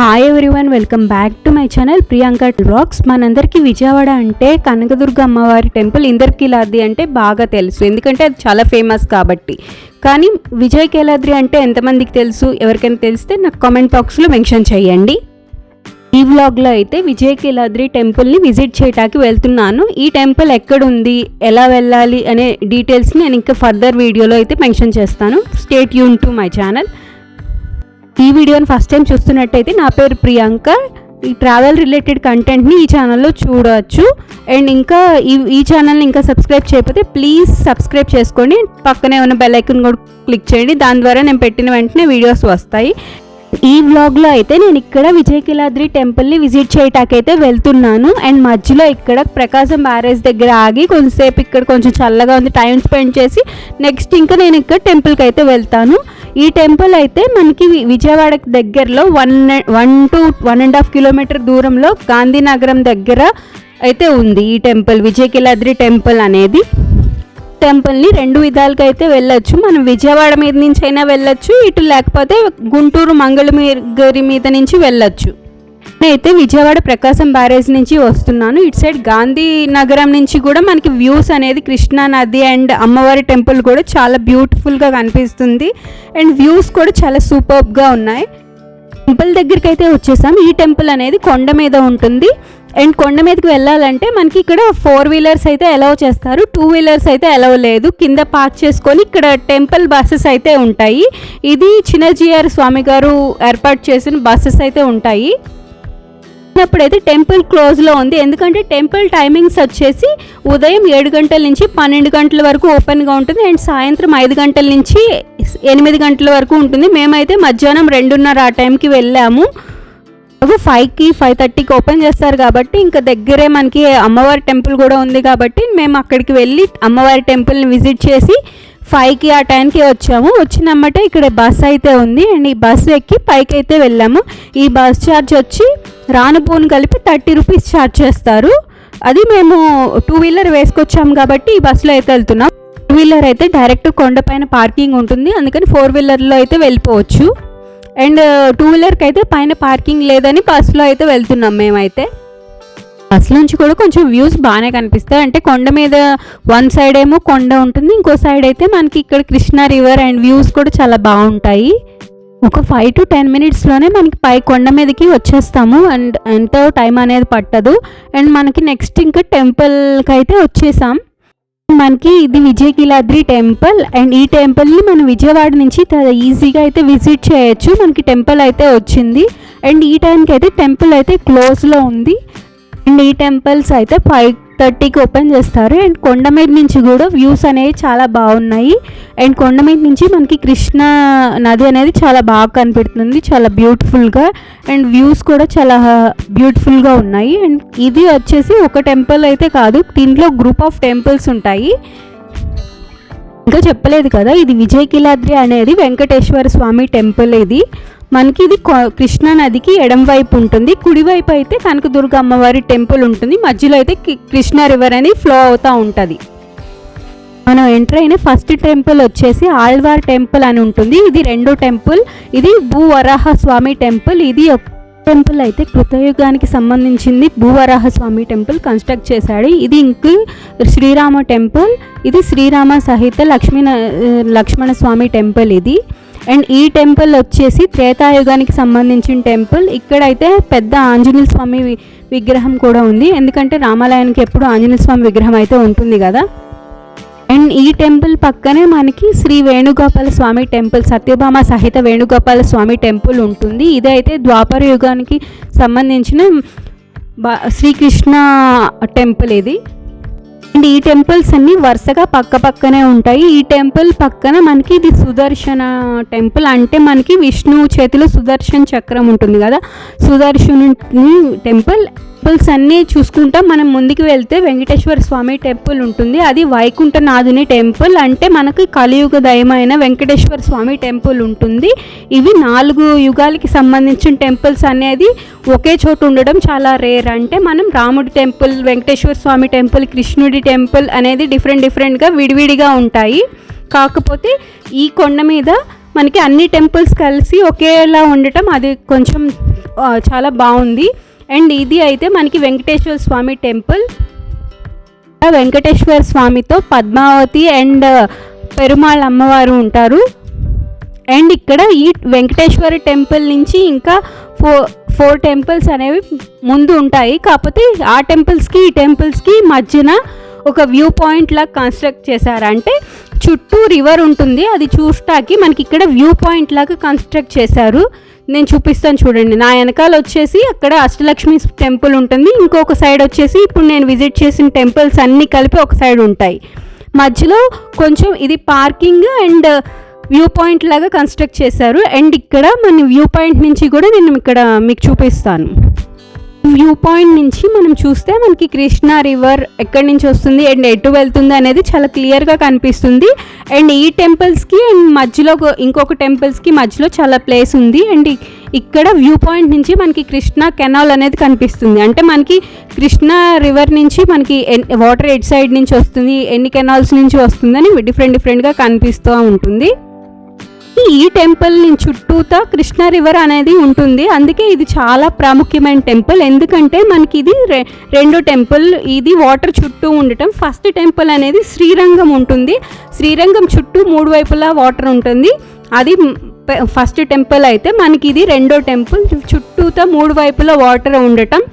Hi everyone, welcome back to my channel Priyanka vlogs. మనందరికీ విజయవాడ అంటే కనకదుర్గ అమ్మవారి టెంపుల్ ఇంద్రకీలాద్రి అంటే బాగా తెలుసు, ఎందుకంటే అది చాలా ఫేమస్ కాబట్టి. కానీ విజయకీలాద్రి అంటే ఎంతమందికి తెలుసు? ఎవరికైనా తెలిస్తే నాకు కామెంట్ బాక్స్లో మెన్షన్ చేయండి. ఈ వ్లాగ్లో అయితే విజయకీలాద్రి టెంపుల్ని విజిట్ చేయడానికి వెళ్తున్నాను. ఈ టెంపుల్ ఎక్కడుంది, ఎలా వెళ్ళాలి అనే డీటెయిల్స్ని నేను ఇంకా ఫర్దర్ వీడియోలో అయితే మెన్షన్ చేస్తాను. Stay tune to my channel. ఈ వీడియోని ఫస్ట్ టైం చూస్తున్నట్టయితే నా పేరు ప్రియాంక. ఈ ట్రావెల్ రిలేటెడ్ కంటెంట్ని ఈ ఛానల్లో చూడవచ్చు. అండ్ ఇంకా ఈ ఛానల్ని ఇంకా సబ్స్క్రైబ్ చేయకపోతే ప్లీజ్ సబ్స్క్రైబ్ చేసుకోండి. పక్కనే ఉన్న బెల్ ఐకాన్ కూడా క్లిక్ చేయండి. దాని ద్వారా నేను పెట్టిన వెంటనే వీడియోస్ వస్తాయి. ఈ వ్లాగ్లో అయితే నేను ఇక్కడ విజయకీలాద్రి టెంపుల్ని విజిట్ చేయటాకైతే వెళ్తున్నాను. అండ్ మధ్యలో ఇక్కడ ప్రకాశం బ్యారేజ్ దగ్గర ఆగి కొంచెంసేపు ఇక్కడ కొంచెం చల్లగా ఉంది టైం స్పెండ్ చేసి నెక్స్ట్ ఇంకా నేను ఇక్కడ టెంపుల్కి అయితే వెళ్తాను. ఈ టెంపుల్ అయితే మనకి విజయవాడ దగ్గరలో 1.5 కిలోమీటర్ దూరంలో గాంధీనగరం దగ్గర అయితే ఉంది ఈ టెంపుల్. విజయకీలాద్రి టెంపుల్ అనేది టెంపుల్ని రెండు విధాలుగా అయితే వెళ్ళొచ్చు. మనం విజయవాడ మీద నుంచి అయినా వెళ్ళొచ్చు, ఇటు లేకపోతే గుంటూరు మంగళగిరి మీద నుంచి వెళ్ళొచ్చు. నేనైతే విజయవాడ ప్రకాశం బ్యారేజ్ నుంచి వస్తున్నాను. ఇటు సైడ్ గాంధీ నగరం నుంచి కూడా మనకి వ్యూస్ అనేది కృష్ణా నది అండ్ అమ్మవారి టెంపుల్ కూడా చాలా బ్యూటిఫుల్గా కనిపిస్తుంది. అండ్ వ్యూస్ కూడా చాలా సూపర్బ్గా ఉన్నాయి. టెంపుల్ దగ్గరికి అయితే వచ్చేసాం. ఈ టెంపుల్ అనేది కొండ మీద ఉంటుంది. అండ్ కొండ మీదకి వెళ్ళాలంటే మనకి ఇక్కడ 4 వీలర్స్ అయితే అలౌ చేస్తారు, 2 వీలర్స్ అయితే అలౌ లేదు. కింద పార్క్ చేసుకొని ఇక్కడ టెంపుల్ బస్సెస్ అయితే ఉంటాయి. ఇది చిన్నజీఆర్ స్వామి గారు ఏర్పాటు చేసిన బస్సెస్ అయితే ఉంటాయి. ఇప్పుడైతే టెంపుల్ క్లోజ్లో ఉంది, ఎందుకంటే టెంపుల్ టైమింగ్స్ వచ్చేసి ఉదయం 7 గంటల నుంచి 12 గంటల వరకు ఓపెన్గా ఉంటుంది. అండ్ సాయంత్రం 5 గంటల నుంచి 8 గంటల వరకు ఉంటుంది. మేమైతే మధ్యాహ్నం 2:30 ఆ టైంకి వెళ్ళాము. 5కి 5:30కి ఓపెన్ చేస్తారు కాబట్టి ఇంకా దగ్గరే మనకి అమ్మవారి టెంపుల్ కూడా ఉంది కాబట్టి మేము అక్కడికి వెళ్ళి అమ్మవారి టెంపుల్ని విజిట్ చేసి 5కి ఆ టైంకి వచ్చాము. వచ్చినమ్మటే ఇక్కడ బస్ అయితే ఉంది. అండ్ ఈ బస్సు ఎక్కి పైకి అయితే వెళ్ళాము. ఈ బస్ ఛార్జ్ వచ్చి రానుపోను కలిపి 30 రూపీస్ ఛార్జ్ చేస్తారు. అది మేము 2 వీలర్ వేసుకొచ్చాము కాబట్టి ఈ బస్సులో అయితే వెళ్తున్నాం. 2 వీలర్ అయితే డైరెక్ట్ కొండపైన పార్కింగ్ ఉంటుంది, అందుకని 4 వీలర్లో అయితే వెళ్ళిపోవచ్చు. అండ్ 2 వీలర్కి అయితే పైన పార్కింగ్ లేదని బస్సులో అయితే వెళ్తున్నాం మేమైతే. బస్సు నుంచి కూడా కొంచెం వ్యూస్ బాగానే కనిపిస్తాయి. అంటే కొండ మీద వన్ సైడ్ ఏమో కొండ ఉంటుంది, ఇంకో సైడ్ అయితే మనకి ఇక్కడ కృష్ణా రివర్ అండ్ వ్యూస్ కూడా చాలా బాగుంటాయి. ఒక 5 to 10 మినిట్స్లోనే మనకి పై కొండ మీదకి వచ్చేస్తాము. అండ్ ఎంతో టైం అనేది పట్టదు. అండ్ మనకి నెక్స్ట్ ఇంకా టెంపుల్కి అయితే వచ్చేసాం. మనకి ఇది విజయకీలాద్రి టెంపుల్. అండ్ ఈ టెంపుల్ని మనం విజయవాడ నుంచి ఈజీగా అయితే విజిట్ చేయొచ్చు. మనకి టెంపుల్ అయితే వచ్చింది. అండ్ ఈ టైంకి అయితే టెంపుల్ అయితే క్లోజ్లో ఉంది. అండ్ ఈ టెంపుల్స్ అయితే 5:30కి ఓపెన్ చేస్తారు. అండ్ కొండ మీద నుంచి కూడా వ్యూస్ అనేవి చాలా బాగున్నాయి. అండ్ కొండ మీద నుంచి మనకి కృష్ణా నది అనేది చాలా బాగా కనిపిస్తుంది, చాలా బ్యూటిఫుల్గా. అండ్ వ్యూస్ కూడా చాలా బ్యూటిఫుల్గా ఉన్నాయి. అండ్ ఇది వచ్చేసి ఒక టెంపుల్ అయితే కాదు, దీంట్లో గ్రూప్ ఆఫ్ టెంపుల్స్ ఉంటాయి. ఇంకా చెప్పలేదు కదా, ఇది విజయకీలాద్రి అనేది వెంకటేశ్వర స్వామి టెంపుల్. ఇది మనకి ఇది కృష్ణా నదికి ఎడం వైపు ఉంటుంది, కుడివైపు అయితే కనకదుర్గ అమ్మవారి టెంపుల్ ఉంటుంది, మధ్యలో అయితే కృష్ణా రివర్ అనేది ఫ్లో అవుతూ ఉంటుంది. మనం ఎంటర్ అయిన ఫస్ట్ టెంపుల్ వచ్చేసి ఆళ్వార్ టెంపుల్ అని ఉంటుంది. ఇది రెండో టెంపుల్, ఇది భూవరాహ స్వామి టెంపుల్. ఇది టెంపుల్ అయితే కృతయుగానికి సంబంధించింది. భూవరాహ స్వామి టెంపుల్ కన్స్ట్రక్ట్ చేశాడు. ఇది ఇంక శ్రీరామ టెంపుల్, ఇది శ్రీరామ సహిత లక్ష్మణ స్వామి టెంపుల్ ఇది. అండ్ ఈ టెంపుల్ వచ్చేసి త్రేతాయుగానికి సంబంధించిన టెంపుల్. ఇక్కడైతే పెద్ద ఆంజనేయ స్వామి విగ్రహం కూడా ఉంది, ఎందుకంటే రామాలయానికి ఎప్పుడు ఆంజనేయ స్వామి విగ్రహం అయితే ఉంటుంది కదా. అండ్ ఈ టెంపుల్ పక్కనే మనకి శ్రీ వేణుగోపాల స్వామి టెంపుల్, సత్యభామ సహిత వేణుగోపాల స్వామి టెంపుల్ ఉంటుంది. ఇదైతే ద్వాపర యుగానికి సంబంధించిన శ్రీకృష్ణ టెంపుల్ ఇది. అండ్ ఈ టెంపుల్స్ అన్నీ వరుసగా పక్కనే ఉంటాయి. ఈ టెంపుల్ పక్కన మనకి ఇది సుదర్శన టెంపుల్, అంటే మనకి విష్ణువు చేతిలో సుదర్శన చక్రం ఉంటుంది కదా, సుదర్శనుని టెంపుల్. టెంపుల్స్ అన్నీ చూసుకుంటా మనం ముందుకు వెళ్తే వెంకటేశ్వర స్వామి టెంపుల్ ఉంటుంది. అది వైకుంఠనాథుని టెంపుల్, అంటే మనకి కలియుగ దైవమైన వెంకటేశ్వర స్వామి టెంపుల్ ఉంటుంది. ఇవి 4 యుగాలకి సంబంధించిన టెంపుల్స్ అనేది ఒకే చోటు ఉండడం చాలా రేర్. అంటే మనం రాముడి టెంపుల్, వెంకటేశ్వర స్వామి టెంపుల్, కృష్ణుడి టెంపుల్ అనేది డిఫరెంట్గా విడివిడిగా ఉంటాయి. కాకపోతే ఈ కొండ మీద మనకి అన్ని టెంపుల్స్ కలిసి ఒకేలా ఉండటం అది కొంచెం చాలా బాగుంది. అండ్ ఇది అయితే మనకి వెంకటేశ్వర స్వామి టెంపుల్. వెంకటేశ్వర స్వామితో పద్మావతి అండ్ పెరుమాళ్ అమ్మవారు ఉంటారు. అండ్ ఇక్కడ ఈ వెంకటేశ్వర టెంపుల్ నుంచి ఇంకా ఫోర్ టెంపుల్స్ అనేవి ముందు ఉంటాయి. కాకపోతే ఆ టెంపుల్స్కి ఈ టెంపుల్స్కి మధ్యన ఒక వ్యూ పాయింట్ లాగా కన్స్ట్రక్ట్ చేశారు. అంటే చుట్టూ రివర్ ఉంటుంది, అది చూస్తాకి మనకి ఇక్కడ వ్యూ పాయింట్ లాగా కన్స్ట్రక్ట్ చేశారు. నేను చూపిస్తాను చూడండి. నా వెనకాల వచ్చేసి అక్కడ అష్టలక్ష్మి టెంపుల్ ఉంటుంది, ఇంకొక సైడ్ వచ్చేసి ఇప్పుడు నేను విజిట్ చేసిన టెంపుల్స్ అన్నీ కలిపి ఒక సైడ్ ఉంటాయి. మధ్యలో కొంచెం ఇది పార్కింగ్ అండ్ వ్యూ పాయింట్ లాగా కన్స్ట్రక్ట్ చేశారు. అండ్ ఇక్కడ మన వ్యూ పాయింట్ నుంచి కూడా నేను ఇక్కడ మీకు చూపిస్తాను. వ్యూ పాయింట్ నుంచి మనం చూస్తే మనకి కృష్ణా రివర్ ఎక్కడి నుంచి వస్తుంది అండ్ ఎటు వెళ్తుంది అనేది చాలా క్లియర్గా కనిపిస్తుంది. అండ్ ఈ టెంపుల్స్కి అండ్ మధ్యలో ఇంకొక టెంపుల్స్కి మధ్యలో చాలా ప్లేస్ ఉంది. అండ్ ఇక్కడ వ్యూ పాయింట్ నుంచి మనకి కృష్ణా కెనాల్ అనేది కనిపిస్తుంది. అంటే మనకి కృష్ణా రివర్ నుంచి మనకి వాటర్ ఎడ్ సైడ్ నుంచి వస్తుంది, ఎన్ని కెనాల్స్ నుంచి వస్తుందని డిఫరెంట్గా కనిపిస్తూ ఉంటుంది. ఈ టెంపుల్ చుట్టూతా కృష్ణా రివర్ అనేది ఉంటుంది. అందుకే ఇది చాలా ప్రాముఖ్యమైన టెంపుల్. ఎందుకంటే మనకి ఇది రెండో టెంపుల్, ఇది వాటర్ చుట్టూ ఉండటం. ఫస్ట్ టెంపుల్ అనేది శ్రీరంగం ఉంటుంది, శ్రీరంగం చుట్టూ 3 వైపులా వాటర్ ఉంటుంది. అది ఫస్ట్ టెంపుల్ అయితే మనకి ఇది రెండో టెంపుల్, చుట్టూతా 3 వైపులా వాటర్ ఉండటం.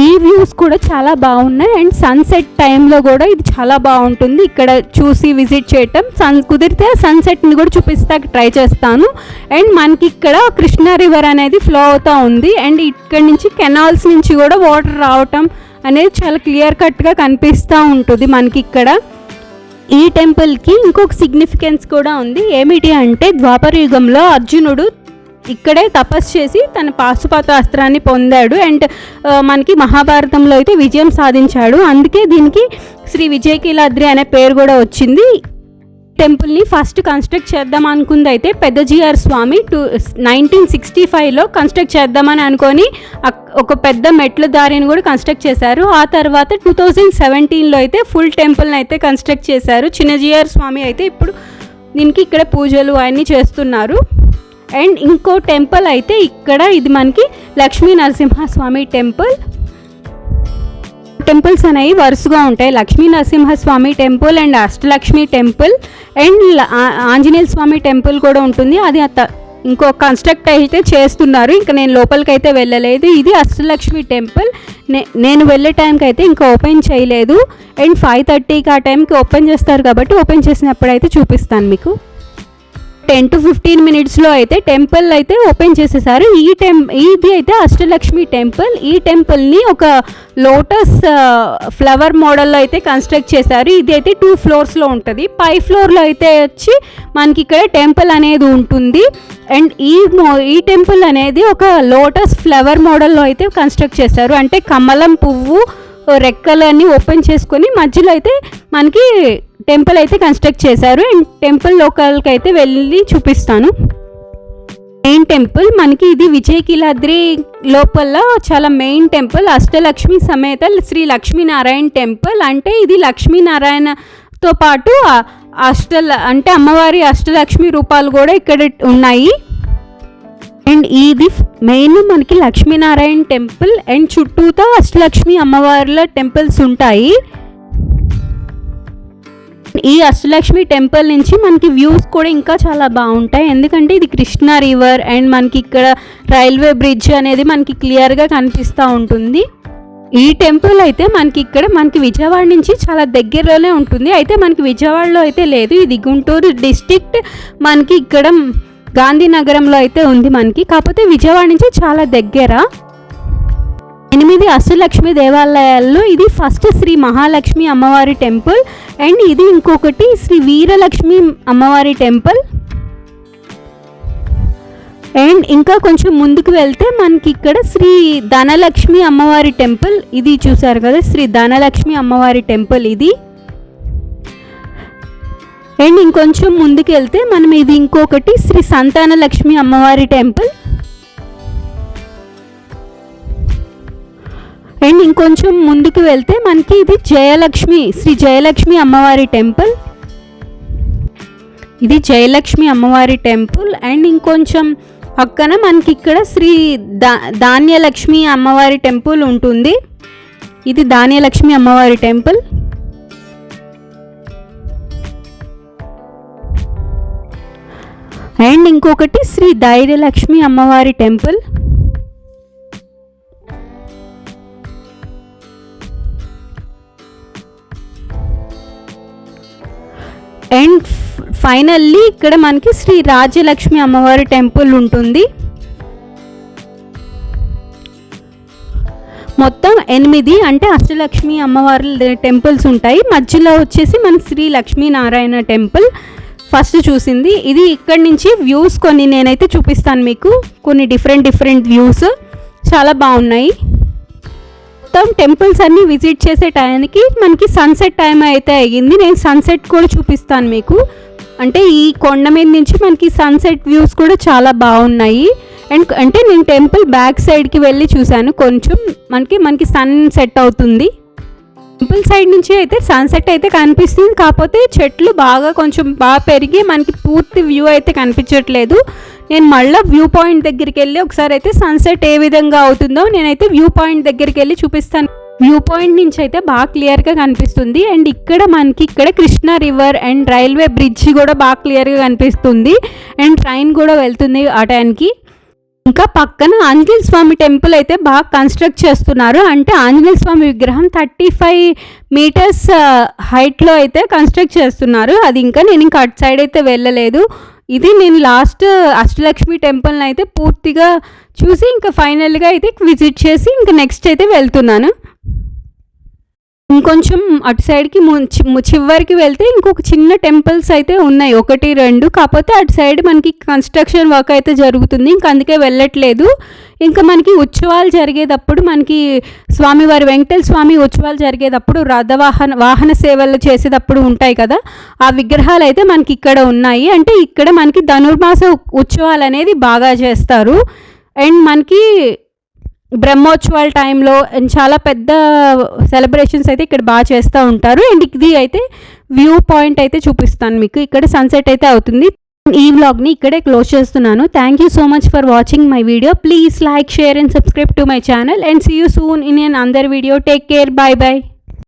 ఈ వ్యూస్ కూడా చాలా బాగున్నాయి. అండ్ సన్సెట్ టైంలో కూడా ఇది చాలా బాగుంటుంది ఇక్కడ చూసి విజిట్ చేయటం. కుదిరితే సన్సెట్ని కూడా చూపిస్తాకి ట్రై చేస్తాను. అండ్ మనకి ఇక్కడ కృష్ణా రివర్ అనేది ఫ్లో అవుతూ ఉంది. అండ్ ఇక్కడ నుంచి కెనాల్స్ నుంచి కూడా వాటర్ రావటం అనేది చాలా క్లియర్ కట్గా కనిపిస్తూ ఉంటుంది మనకి ఇక్కడ. ఈ టెంపుల్కి ఇంకొక సిగ్నిఫికెన్స్ కూడా ఉంది. ఏమిటి అంటే ద్వాపర యుగంలో అర్జునుడు ఇక్కడే తపస్సు చేసి తన పాశుపత అస్త్రాన్ని పొందాడు. అండ్ మనకి మహాభారతంలో అయితే విజయం సాధించాడు. అందుకే దీనికి శ్రీ విజయకీలాద్రి అనే పేరు కూడా వచ్చింది. టెంపుల్ని ఫస్ట్ కన్స్ట్రక్ట్ చేద్దాం అనుకుంది అయితే పెద్దజీఆర్ స్వామి 1965లో కన్స్ట్రక్ట్ చేద్దామని అనుకొని ఒక పెద్ద మెట్ల దారిని కూడా కన్స్ట్రక్ట్ చేశారు. ఆ తర్వాత 2017లో అయితే ఫుల్ టెంపుల్ని అయితే కన్స్ట్రక్ట్ చేశారు. చిన్నజీఆర్ స్వామి అయితే ఇప్పుడు దీనికి ఇక్కడ పూజలు అవన్నీ చేస్తున్నారు. అండ్ ఇంకో టెంపుల్ అయితే ఇక్కడ ఇది మనకి లక్ష్మీ నరసింహస్వామి టెంపుల్స్ అనేవి వరుసగా ఉంటాయి. Lakshmi Narasimhaswamy temple and Ashtalakshmi temple and Anjaneya Swamy temple కూడా ఉంటుంది. అది ఇంకో కన్స్ట్రక్ట్ అయితే చేస్తున్నారు. ఇంకా నేను లోపలికి అయితే వెళ్ళలేదు. ఇది అష్టలక్ష్మి టెంపుల్. నేను వెళ్ళే టైంకి అయితే ఇంకా ఓపెన్ చేయలేదు. అండ్ 5:30కి ఆ టైంకి ఓపెన్ చేస్తారు కాబట్టి ఓపెన్ చేసినప్పుడు అయితే చూపిస్తాను మీకు. 10 to 15 మినిట్స్లో అయితే టెంపుల్ అయితే ఓపెన్ చేసేసారు. ఇది అయితే అష్టలక్ష్మి టెంపుల్. ఈ టెంపుల్ని ఒక లోటస్ ఫ్లవర్ మోడల్లో అయితే కన్స్ట్రక్ట్ చేశారు. ఇది అయితే 2 ఫ్లోర్స్లో ఉంటుంది. పై ఫ్లోర్లో అయితే వచ్చి మనకి ఇక్కడ టెంపుల్ అనేది ఉంటుంది. అండ్ ఈ టెంపుల్ అనేది ఒక లోటస్ ఫ్లవర్ మోడల్లో అయితే కన్స్ట్రక్ట్ చేశారు. అంటే కమలం పువ్వు రెక్కలు అన్నీ ఓపెన్ చేసుకొని మధ్యలో అయితే మనకి టెంపుల్ అయితే కన్స్ట్రక్ట్ చేశారు. అండ్ టెంపుల్ లోకల్కి అయితే వెళ్ళి చూపిస్తాను. మెయిన్ టెంపుల్ మనకి ఇది విజయకీలాద్రి లోపల చాలా మెయిన్ టెంపుల్. అష్టలక్ష్మి సమేత శ్రీ లక్ష్మీనారాయణ టెంపుల్. అంటే ఇది లక్ష్మీనారాయణతో పాటు అంటే అమ్మవారి అష్టలక్ష్మి రూపాలు కూడా ఇక్కడ ఉన్నాయి. అండ్ ఇది మెయిన్ మనకి లక్ష్మీనారాయణ టెంపుల్. అండ్ చుట్టూతో అష్టలక్ష్మి అమ్మవార్ల టెంపుల్స్ ఉంటాయి. ఈ అష్టలక్ష్మి టెంపుల్ నుంచి మనకి వ్యూస్ కూడా ఇంకా చాలా బాగుంటాయి. ఎందుకంటే ఇది కృష్ణా రివర్ అండ్ మనకి ఇక్కడ రైల్వే బ్రిడ్జ్ అనేది మనకి క్లియర్గా కనిపిస్తూ ఉంటుంది. ఈ టెంపుల్ అయితే మనకి విజయవాడ నుంచి చాలా దగ్గరలోనే ఉంటుంది. అయితే మనకి విజయవాడలో అయితే లేదు, ఇది గుంటూరు డిస్ట్రిక్ట్ మనకి ఇక్కడ గాంధీనగరంలో అయితే ఉంది మనకి. కాకపోతే విజయవాడ నుంచి చాలా దగ్గర. 8 అష్టలక్ష్మి దేవాలయాల్లో ఇది ఫస్ట్ శ్రీ మహాలక్ష్మి అమ్మవారి టెంపుల్. అండ్ ఇది ఇంకొకటి శ్రీ వీరలక్ష్మి అమ్మవారి టెంపుల్. అండ్ ఇంకా కొంచెం ముందుకు వెళ్తే మనకి ఇక్కడ శ్రీ ధనలక్ష్మి అమ్మవారి టెంపుల్. ఇది చూసారు కదా, శ్రీ ధనలక్ష్మి అమ్మవారి టెంపుల్ ఇది. అండ్ ఇంకొంచెం ముందుకు వెళ్తే మనం ఇది ఇంకొకటి శ్రీ సంతానలక్ష్మి అమ్మవారి టెంపుల్. అండ్ ఇంకొంచెం ముందుకు వెళ్తే మనకి ఇది శ్రీ జయలక్ష్మి అమ్మవారి టెంపుల్. ఇది జయలక్ష్మి అమ్మవారి టెంపుల్. అండ్ ఇంకొంచెం పక్కన మనకి ఇక్కడ శ్రీ ధాన్యలక్ష్మి అమ్మవారి టెంపుల్ ఉంటుంది. ఇది ధాన్యలక్ష్మి అమ్మవారి టెంపుల్. అండ్ ఇంకొకటి శ్రీ ధైర్యలక్ష్మి అమ్మవారి టెంపుల్. అండ్ ఫైనల్లీ ఇక్కడ మనకి శ్రీ రాజ్యలక్ష్మి అమ్మవారి టెంపుల్ ఉంటుంది. మొత్తం 8 అంటే అష్టలక్ష్మి అమ్మవారి టెంపుల్స్ ఉంటాయి. మధ్యలో వచ్చేసి మన శ్రీ లక్ష్మీనారాయణ టెంపుల్ ఫస్ట్ చూసింది. ఇది ఇక్కడి నుంచి వ్యూస్ కొన్ని నేనైతే చూపిస్తాను మీకు. కొన్ని డిఫరెంట్ వ్యూస్ చాలా బాగున్నాయి. మొత్తం టెంపుల్స్ అన్నీ విజిట్ చేసే టైంకి మనకి సన్సెట్ టైం అయితే అయ్యింది. నేను సన్సెట్ కూడా చూపిస్తాను మీకు. అంటే ఈ కొండ మీద నుంచి మనకి సన్సెట్ వ్యూస్ కూడా చాలా బాగున్నాయి. అండ్ అంటే నేను టెంపుల్ బ్యాక్ సైడ్కి వెళ్ళి చూశాను. కొంచెం మనకి సన్ సెట్ అవుతుంది. టెంపుల్ సైడ్ నుంచి అయితే సన్సెట్ అయితే కనిపిస్తుంది. కాకపోతే చెట్లు కొంచెం బాగా పెరిగి మనకి పూర్తి వ్యూ అయితే కనిపించట్లేదు. నేను మళ్ళీ వ్యూ పాయింట్ దగ్గరికి వెళ్ళి ఒకసారి అయితే సన్సెట్ ఏ విధంగా అవుతుందో నేనైతే వ్యూ పాయింట్ దగ్గరికి వెళ్ళి చూపిస్తాను. వ్యూ పాయింట్ నుంచి అయితే బాగా క్లియర్గా కనిపిస్తుంది. అండ్ ఇక్కడ Krishna river and railway bridge కూడా బాగా క్లియర్గా కనిపిస్తుంది. అండ్ ట్రైన్ కూడా వెళ్తుంది ఆ టైంకి. ఇంకా పక్కన ఆంజనేయ స్వామి టెంపుల్ అయితే బాగా కన్స్ట్రక్ట్ చేస్తున్నారు. అంటే ఆంజనేయ స్వామి విగ్రహం 35 మీటర్స్ హైట్లో అయితే కన్స్ట్రక్ట్ చేస్తున్నారు. అది నేను అటు సైడ్ అయితే వెళ్ళలేదు. ఇది నేను లాస్ట్ అష్టలక్ష్మి టెంపుల్ని అయితే పూర్తిగా చూసి ఇంకా ఫైనల్గా అయితే విజిట్ చేసి ఇంకా నెక్స్ట్ అయితే వెళ్తున్నాను. ఇంకొంచెం అటు సైడ్కి చివరికి వెళ్తే ఇంకొక చిన్న టెంపుల్స్ అయితే ఉన్నాయి, 1, 2. కాకపోతే అటు సైడ్ మనకి కన్స్ట్రక్షన్ వర్క్ అయితే జరుగుతుంది. ఇంకా అందుకే వెళ్ళట్లేదు. ఇంకా మనకి ఉత్సవాలు జరిగేటప్పుడు మనకి స్వామివారి వెంకటేశ్వర స్వామి ఉత్సవాలు జరిగేటప్పుడు వాహన సేవలు చేసేటప్పుడు ఉంటాయి కదా, ఆ విగ్రహాలు అయితే మనకి ఇక్కడ ఉన్నాయి. అంటే ఇక్కడ మనకి ధనుర్మాస ఉత్సవాలు అనేది బాగా చేస్తారు. అండ్ మనకి బ్రహ్మోత్సవాల టైంలో చాలా పెద్ద సెలబ్రేషన్స్ అయితే ఇక్కడ బాగా చేస్తూ ఉంటారు. అండ్ ఇది అయితే వ్యూ పాయింట్ అయితే చూపిస్తాను మీకు. ఇక్కడ సన్సెట్ అయితే అవుతుంది. ఈ వ్లాగ్ని ఇక్కడే క్లోజ్ చేస్తున్నాను. Thank you so much for watching my video. Please like, share and subscribe to my channel and see you soon in another video. Take care. Bye by.